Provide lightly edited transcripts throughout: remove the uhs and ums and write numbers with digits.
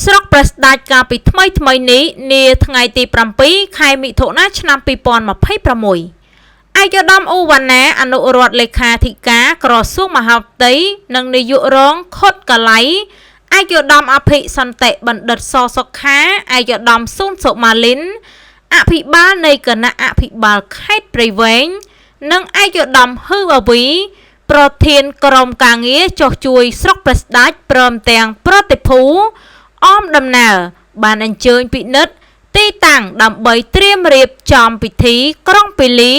ស្រុកព្រះស្ដេចកាលពីថ្មីនេះនាថ្ងៃទី 7 ខែមិថុនាឆ្នាំ 2026 ឯកឧត្តម អ៊ូវ៉ាណា អនុរដ្ឋលេខាធិការក្រសួងមហាផ្ទៃ និងនាយករងខុតកាឡៃ ឯកឧត្តមអភិសន្តិបណ្ឌិត ស សុខា ឯកឧត្តម ស៊ុន សុម៉ាលីន អភិបាលនៃគណៈអភិបាលខេត្តព្រៃវែង និងឯកឧត្តម ហ៊ឺ អាវី ប្រធានក្រុមការងារចុះជួយស្រុកព្រះស្ដេច ព្រមទាំងប្រតិភូអមដំណើរបានអញ្ជើញពិនិត្យទីតាំងដើម្បីត្រៀមរៀបចំពិធីក្រុងពាលី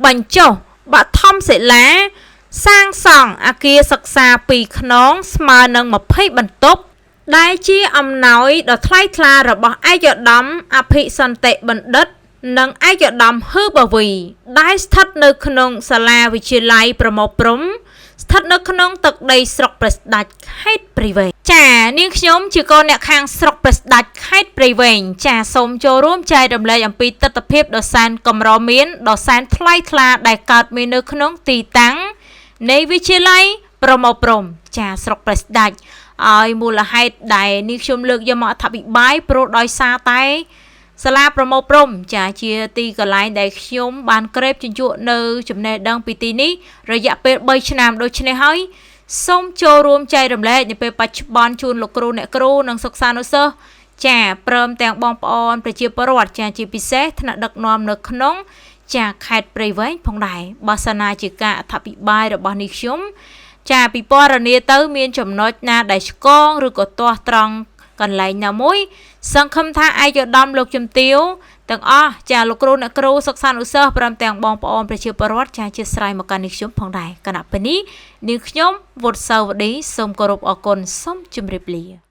បញ្ចុះបឋមសិលាសាងសង់អគារសិក្សា2ខ្នងស្មើនឹង20បន្ទប់ដែលជាអំណោយដ៏ថ្លៃថ្លារបស់ឯកឧត្តមអភិសន្តិបណ្ឌិតនិងឯកឧត្តម ហ៊ឺ បាវី ដែលស្ថិតនៅក្នុងសាលាវិទ្យាល័យប្រមូលព្រំស្ថិតនៅក្នុងទឹកដីស្រុកព្រះស្ដេចខេត្តព្រៃវែងចានាងខ្ញុំជាកូនអ្នកខាងស្រុកព្រះស្ដេចខេត្តព្រៃវែងចាសូមចូលរួមចែករំលែកអំពីទស្សនវិជ្ជាដ៏សែនកម្រមានដ៏សែនថ្លៃថ្លាដែលកើតមាននៅក្នុងទីតាំងនៃវិទ្យាល័យប្រមូលព្រំចាស្រុកព្រះស្ដេចឲ្យមូលហេតុដែលនាងខ្ញុំលើកយកមកអធិប្បាយព្រោះដោយសារតែសាលាប្រមូលព្រំចាជាទីកន្លែងដែលខ្ញុំបានក្រេបជញ្ជក់នៅចំណេះដឹងពីទីនេះរយៈពេល3ឆ្នាំដូច្នេះហើយសូមចូលរួមចែករំលែកនៅពេលបច្ចុប្បន្នជូនលោកគ្រូអ្នកគ្រូនិងសិស្សានុសិស្សចាព្រមទាំងបងប្អូនប្រជាពលរដ្ឋចាជាពិសេសថ្នាក់ដឹកនាំនៅក្នុងចាខេត្តព្រៃវែងផងដែរបើសិនណាជាការអធិប្បាយរបស់នេះខ្ញុំចាពិពណ៌នាទៅមានចំណុចណាដែលឆ្គងឬក៏ទាស់ត្រង់កន្លែងណាមួយសង្ឃឹមថាឯកឧត្តមលោកជំទាវទាំងអស់ចាលោកគ្រូអ្នកគ្រូសិស្សានុសិស្សព្រមទាំងបងប្អូនប្រជាពលរដ្ឋចាជាស្រ័យមកកាន់នាងខ្ញុំផងដែរគណៈពេលនេះនាងខ្ញុំវុតសាវឌីសូមគោរពអរគុណសូមជម្រាបលា